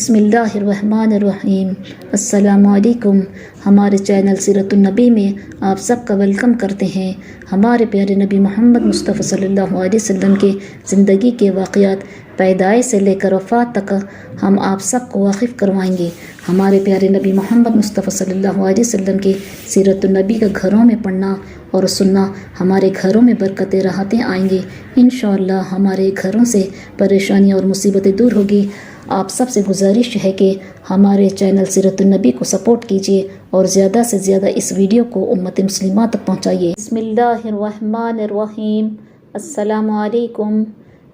बिस्मिल्लाहिर्रहमानिर्रहीम। अस्सलामुअलैकुम। हमारे चैनल सीरतुन्नबी में आप सबका वेलकम करते हैं। हमारे प्यारे नबी मोहम्मद मुस्तफ़ा सल्लल्लाहु अलैहि वसल्लम के ज़िंदगी के वाक़यात पैदाइश से लेकर वफ़ात तक हम आप सबको वाकिफ़ करवाएंगे। हमारे प्यारे नबी मोहम्मद मुस्तफ़ा सल्लल्लाहु अलैहि वसल्लम के सीरतुन्नबी का घरों में पढ़ना और सुनना हमारे घरों में बरकतें राहतें आएंगे। इंशाअल्लाह हमारे घरों से परेशानियाँ और मुसीबतें दूर होगी। आप सबसे गुजारिश है कि हमारे चैनल सीरतुन्नबी को सपोर्ट कीजिए और ज़्यादा से ज़्यादा इस वीडियो को उम्मत मुस्लिमा तक पहुँचाइए। बिस्मिल्लाहिर्रहमानिर्रहीम। अस्सलामुअलैकुम।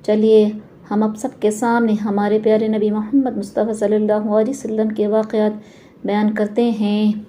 चलिए हम अब सबके सामने हमारे प्यारे नबी मोहम्मद मुस्तफ़ा सल्लल्लाहु अलैहि वसल्लम के वाक़यात बयान करते हैं।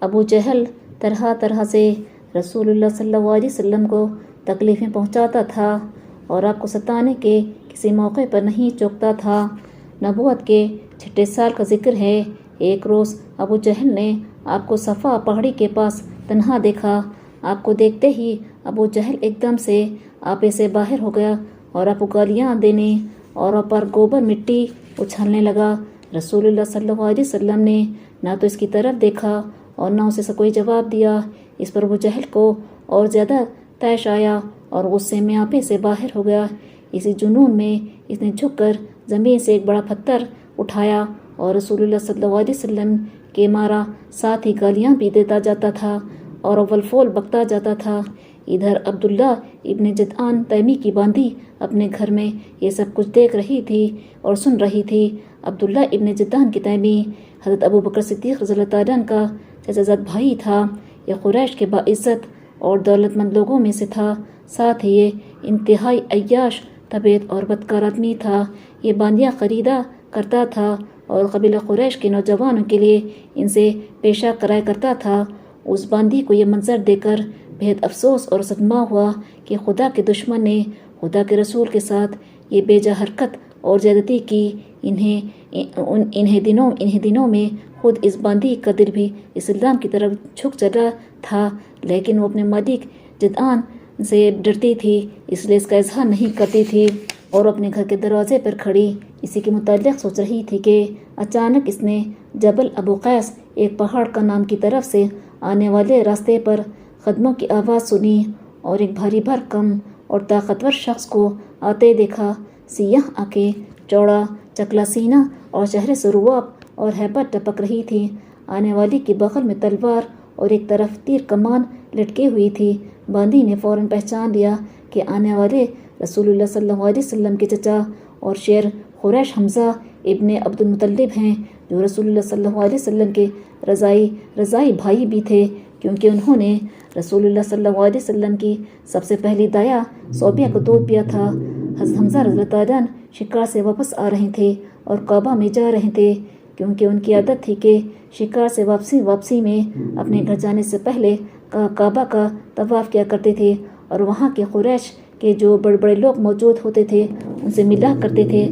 अबू जहल तरह तरह से रसूलुल्लाह सल्लल्लाहु अलैहि वसल्लम को तकलीफ़ें पहुँचाता था और आपको सताने के किसी मौके पर नहीं चूकता था। नबूवत के 6 साल का जिक्र है। एक रोज़ अबू जहल ने आपको सफ़ा पहाड़ी के पास तन्हा देखा। आपको देखते ही अबू जहल एकदम से आपे से बाहर हो गया और आपको गालियाँ देने और आप पर गोबर मिट्टी उछलने लगा। रसूलुल्लाह सल्लल्लाहु अलैहि वसल्लम ने ना तो इसकी तरफ देखा और ना उसे कोई जवाब दिया। इस पर अबू जहल को और ज़्यादा तैश आया और गुस्से में आपे से बाहर हो गया। इसी जुनून में इसने झुककर ज़मीन से एक बड़ा पत्थर उठाया और रसूलुल्लाह सल्लल्लाहु अलैहि वसल्लम के मारा साथ ही गालियाँ भी देता जाता था और अव्वल फोल बकता जाता था। इधर अब्दुल्ला इब्ने जदआन तैमी की बांदी अपने घर में ये सब कुछ देख रही थी और सुन रही थी। अब्दुल्ला इब्ने जदआन की तैमी हज़रत अबू बकर सिद्दीक़ रज़ियल्लाहु तआला अन्हु का चचाज़ाद भाई था। यह कुरैश के बाइज़्ज़त और दौलतमंद लोगों में से था। साथ ही ये इंतहाई अय्याश तबीयत और बदकार आदमी था। ये बांदियाँ ख़रीदा करता था और कबीला कुरैश के नौजवानों के लिए इनसे पेशा कराया करता था। उस बांदी को ये मंजर देखकर बेहद अफसोस और सदमा हुआ कि खुदा के दुश्मन ने खुदा के रसूल के साथ ये बेजा हरकत और ज़्यादती की। इन्हीं दिनों में खुद इस बांदी का दिल भी इस्लाम की तरफ झुक चला था, लेकिन वो अपने मालिक जदआन से डरती थी, इसलिए इसका इजहार नहीं करती थी और अपने घर के दरवाजे पर खड़ी इसी के मुताल्लिक़ सोच रही थी कि अचानक इसने जबल अबू कैस एक पहाड़ का नाम की तरफ से आने वाले रास्ते पर कदमों की आवाज़ सुनी और एक भारी भरकम और ताकतवर शख्स को आते देखा। सियाह आंखें, चौड़ा चकला सीना और चेहरे से रुआब और हैबत टपक रही थी। आने वाली के बगल में तलवार और एक तरफ तीर कमान लटकी हुई थी। बांदी ने फ़ौरन पहचान लिया कि आने वाले रसूलुल्लाह सल्लल्लाहु अलैहि वसल्लम के चचा और शेर कुरैश हमज़ा इब्ने अब्दुल मुत्तलिब हैं, जो रसूलुल्लाह सल्लल्लाहु अलैहि वसल्लम के रज़ाई भाई भी थे, क्योंकि उन्होंने रसूलुल्लाह सल्लल्लाहु अलैहि वसल्लम की सबसे पहली दाया सोबिया को दूध पिया था। हज़रत हमज़ा रज़ियल्लाहु तआला अन्हु शिकार से वापस आ रहे थे और काबा में जा रहे थे, क्योंकि उनकी आदत थी कि शिकार से वापसी में अपने घर जाने से पहले काबा का तवाफ़ किया करते थे और वहाँ के कुरैश के जो बड़े बड़े लोग मौजूद होते थे उनसे मिला करते थे।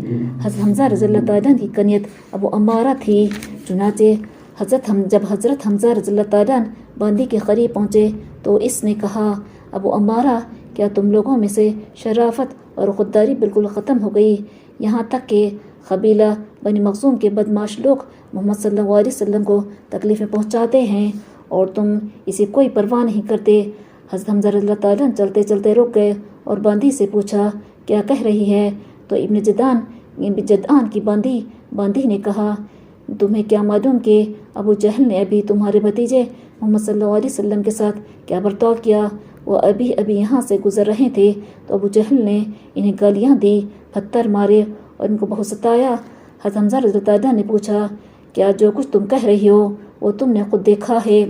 हज़रत हमज़ा रज़ियल्लाहु तआला अन्हु की कनियत अबू अम्मारा थी। चुनाचे जब हज़रत हमज़ा रज़ियल्लाहु तआला अन्हु बांदी के करीब पहुँचे तो इसने कहा, अबू अम्मारा, क्या तुम लोगों में से शराफत और ख़ुददारी बिल्कुल ख़त्म हो गई? यहाँ तक कि कबीला बनी मखज़ूम के बदमाश लोग मोहम्मद सल्लल्लाहु अलैहि वसल्लम को तकलीफ़ें पहुँचाते हैं और तुम इसी कोई परवाह नहीं करते। हज़रत हमज़ा रज़ियल्लाहु तआला अन्हु चलते चलते रुक गए और बांदी से पूछा, क्या कह रही है? तो इब्ने जदआन की बांदी ने कहा, तुम्हें क्या मालूम कि अबू जहल ने अभी तुम्हारे भतीजे मोहम्मद सल्लल्लाहु अलैहि वसल्लम के साथ क्या बर्ताव किया? वो अभी यहाँ से गुजर रहे थे तो अबू जहल ने इन्हें गालियाँ दी, पत्थर मारे और इनको बहुत सताया। हज़रत हमज़ा रज़ियल्लाहु तआला ने पूछा, क्या जो कुछ तुम कह रही हो वो तुमने खुद देखा है?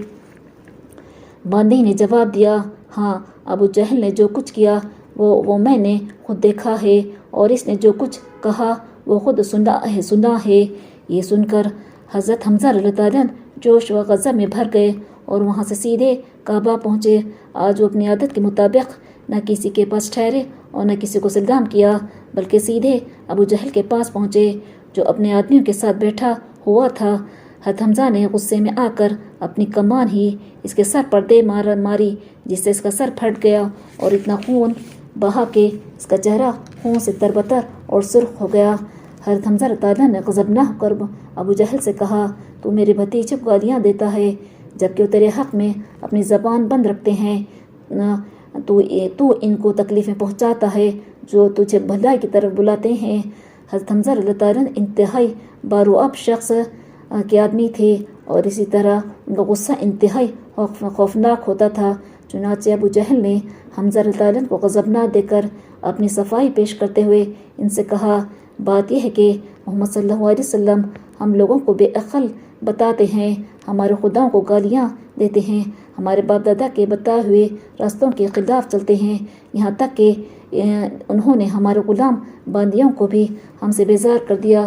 बांदी ने जवाब दिया, हाँ, अबू जहल ने जो कुछ किया वो मैंने खुद देखा है और इसने जो कुछ कहा वो खुद सुना है। ये सुनकर हज़रत हमज़ा रज़ियल्लाहु तआला अन्हु जोश व ग़ज़ब में भर गए और वहाँ से सीधे काबा पहुँचे। आज वो अपनी आदत के मुताबिक न किसी के पास ठहरे और न किसी को सलाम किया, बल्कि सीधे अबू जहल के पास पहुँचे, जो अपने आदमियों के साथ बैठा हुआ था। हज़रत हमज़ा ने गुस्से में आकर अपनी कमान ही इसके सर पर दे मारी, जिससे इसका सर फट गया और इतना खून बहा के इसका चेहरा खून से तरबतर और सुर्ख हो गया। हज़रत हमज़ा रज़ियल्लाहु अन्हु ने ग़ज़बनाक होकर अबू जहल से कहा, तू मेरे भतीजे को गालियाँ देता है जबकि वो तेरे हक़ में अपनी ज़बान बंद रखते हैं। तू इनको तकलीफ़ें पहुँचाता है जो तुझे भलाई की तरफ बुलाते हैं। हज़रत हमज़ा रज़ियल्लाहु अन्हु इंतहाई बारूअब शख्स के आदमी थे और इसी तरह उनका गुस्सा इंतहाई खौफनाक होता था। चुनांचे अबू जहल ने हमज़ा रज़ियल्लाहु अन्हु को ग़ज़बनाक देकर अपनी सफाई पेश करते हुए इनसे कहा, बात यह है कि मोहम्मद सल्लल्लाहु अलैहि वसल्लम हम लोगों को बेअक़ल बताते हैं, हमारे खुदाओं को गालियाँ देते हैं, हमारे बाप दादा के बताए हुए रास्तों के ख़िलाफ़ चलते हैं, यहाँ तक कि उन्होंने हमारे ग़ुलाम बांदियों को भी हमसे बेजार कर दिया।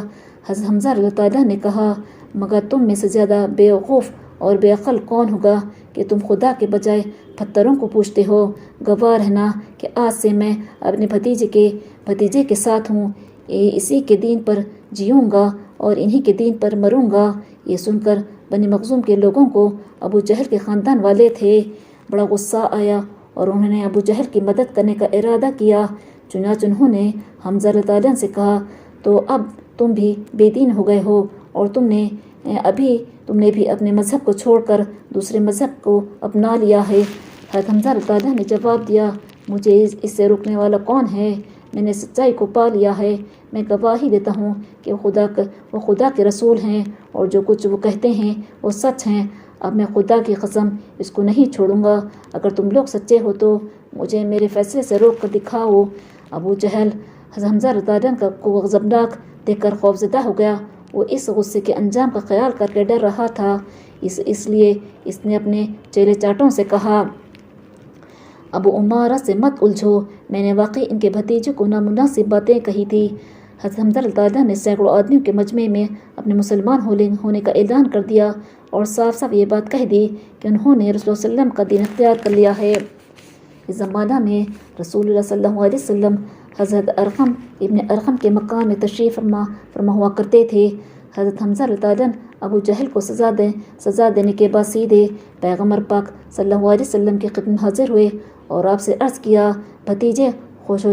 हज़रत हमज़ा रज़ियल्लाहु अन्हु ने कहा, मगर तुम में से ज़्यादा बेवकूफ़ और बेअक़ल कौन होगा कि तुम खुदा के बजाय पत्थरों को पूछते हो। गवाह रहना कि आज से मैं अपने भतीजे के साथ हूँ, इसी के दीन पर जीऊँगा और इन्हीं के दीन पर मरूँगा। ये सुनकर बनी मखज़ूम के लोगों को अबू जहल के ख़ानदान वाले थे बड़ा गुस्सा आया और उन्होंने अबू जहल की मदद करने का इरादा किया। चुनांचे उन्होंने हमज़ा रज़ियल्लाहु अन्हु से कहा, तो अब तुम भी बेदीन हो गए हो और तुमने भी अपने मज़हब को छोड़कर दूसरे मज़हब को अपना लिया है। हज़रत हमज़ा रज़ियल्लाहु अन्हु ने जवाब दिया, मुझे इससे रोकने वाला कौन है? मैंने सच्चाई को पा लिया है। मैं गवाही देता हूँ कि वो खुदा के रसूल हैं और जो कुछ वो कहते हैं वो सच हैं। अब मैं खुदा की कसम इसको नहीं छोड़ूंगा। अगर तुम लोग सच्चे हो तो मुझे मेरे फैसले से रोक कर दिखाओ। अबू जहल हज़रत हमज़ा रज़ियल्लाहु अन्हु को ग़ज़बनाक देखकर खौफज़दा हो गया। वो इस गुस्से के अंजाम का ख्याल करके डर रहा था, इसलिए इसने अपने चेले चाटों से कहा, अबू उमारा से मत उलझो, मैंने वाकई इनके भतीजे को नामुनासिब बातें कही थी। हज़रत हमज़ा रज़ियल्लाहु अन्हु ने सैकड़ों आदमियों के मजमे में अपने मुसलमान होने का ऐलान कर दिया और साफ साफ ये बात कह दी कि उन्होंने रसूल सल्लल्लाहु अलैहि वसल्लम का दीन इख्तियार कर लिया है। इस ज़माना में रसूलुल्लाह सल्लल्लाहु अलैहि वसल्लम हज़रत अरक़म इब्न अरक़म के मकाम में तशरीफ़ फरमा हुआ करते थे। हज़रत हमज़ा रज़ियल्लाहु अन्हु अबू जहल को सज़ा देने के बाद सीधे पैगम्बर पाक सल्लल्लाहु अलैहि वसल्लम की खिदमत हाजिर हुए और आपसे अर्ज़ किया, भतीजे खुश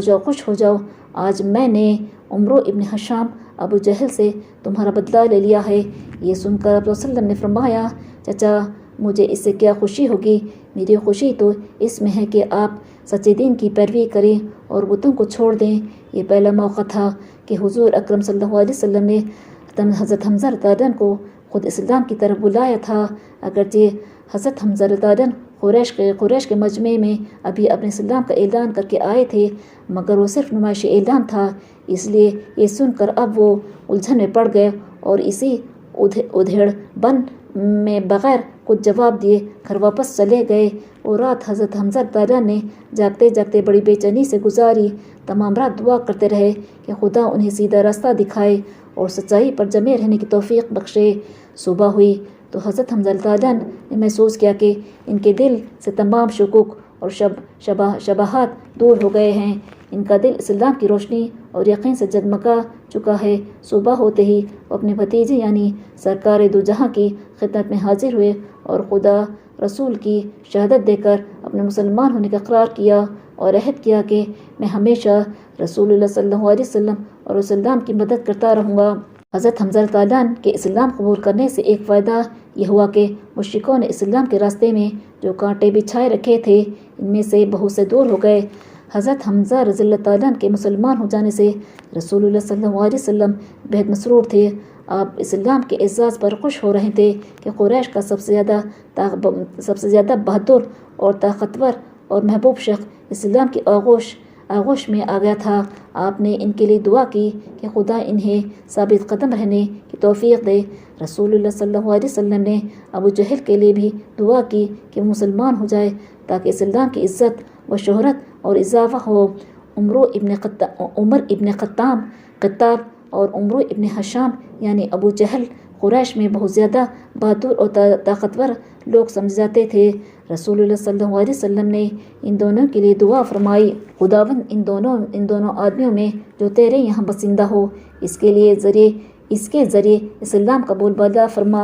हो जाओ, आज मैंने उमरो इब्न हशाम अबू जहल से तुम्हारा बदला ले लिया है। ये सुनकर आप वसल्लम ने फरमाया, चाचा मुझे इससे क्या खुशी होगी? मेरी खुशी तो इसमें है कि आप सच्चे दीन की पैरवी करें और बुतों को छोड़ दें। ये पहला मौका था कि हुजूर अकरम सल्लल्लाहु अलैहि वसल्लम ने हज़रत हमज़ा रज़ियल्लाहु अन्हु को ख़ुद इस्लाम की तरफ बुलाया था। अगरचे हज़रत हमज़ा रज़ियल्लाहु अन्हु कुरैश के मजमे में अभी अपने इस्लाम का ऐलान करके आए थे, मगर वो सिर्फ नुमाइशी ऐलान था। इसलिए ये सुनकर अब वो उलझन में पड़ गए और इसी उधेड़बन में बग़ैर कुछ जवाब दिए घर वापस चले गए। और रात हज़रत हमज़ा रज़ियल्लाहु अन्हु ने जागते जागते बड़ी बेचैनी से गुजारी। तमाम रात दुआ करते रहे कि खुदा उन्हें सीधा रास्ता दिखाए और सच्चाई पर जमे रहने की तौफीक बख्शे। सुबह हुई तो हज़रत हमज़ा रज़ियल्लाहु अन्हु ने महसूस किया कि इनके दिल से तमाम शुकूक और शबाहात दूर हो गए हैं। इनका दिल इस्लाम की रोशनी और यकीन से जगमगा चुका है। सुबह होते ही वो अपने भतीजे यानी सरकार दो जहाँ की खिदमत में हाजिर हुए और खुदा रसूल की शहादत देकर अपने मुसलमान होने का इकरार किया और अहद किया कि मैं हमेशा रसूलुल्लाह सल्लल्लाहु अलैहि वसल्लम और इस्लाम की मदद करता रहूँगा। हज़रत हमज़ा रज़ियल्लाहु अन्हु के इस्लाम कबूल करने से एक फ़ायदा यह हुआ कि मुश्रिकों ने इस्लाम के रास्ते में जो कांटे बिछाए रखे थे इनमें से बहुत से दूर हो गए। हज़रत हमज़ा रज़ियल्लाहु अन्हु के मुसलमान हो जाने से रसूलुल्लाह सल्लल्लाहु अलैहि वसल्लम बेहद मसरूर थे। आप इस्लाम के एज़ाज़ पर खुश हो रहे थे कि कुरैश का सबसे ज़्यादा बहादुर और ताकतवर और महबूब शख्स इस्लाम की आगोश में आ गया था। आपने इनके लिए दुआ की कि खुदा इन्हें साबित कदम रहने की तौफीक दे। रसूलुल्लाह सल्लल्लाहु अलैहि वसल्लम ने अबू जहल के लिए भी दुआ की कि मुसलमान हो जाए ताकि इस्लाम की इज़्ज़त व शोहरत और इजाफ़ा हो। उमर इब्न ख़त्ताब और उमरो इब्न हशाम यानी अबू जहल कुरैश में बहुत ज़्यादा बहादुर और ताकतवर लोग समझे जाते थे। रसूलुल्लाह सल्लल्लाहु अलैहि वसल्लम ने इन दोनों के लिए दुआ फरमाई, खुदावंद इन दोनों आदमियों में जो तेरे यहाँ बसिंदा हो इसके ज़रिए इस्लाम का बोलबाला फरमा।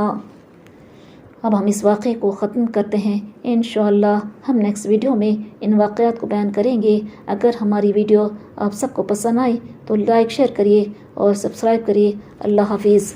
अब हम इस वाक़े को ख़त्म करते हैं। इंशाअल्लाह हम नेक्स्ट वीडियो में इन वाक़यात को बयान करेंगे। अगर हमारी वीडियो आप सबको पसंद आए तो लाइक शेयर करिए اور سبسکرائب کریے۔ اللہ حافظ۔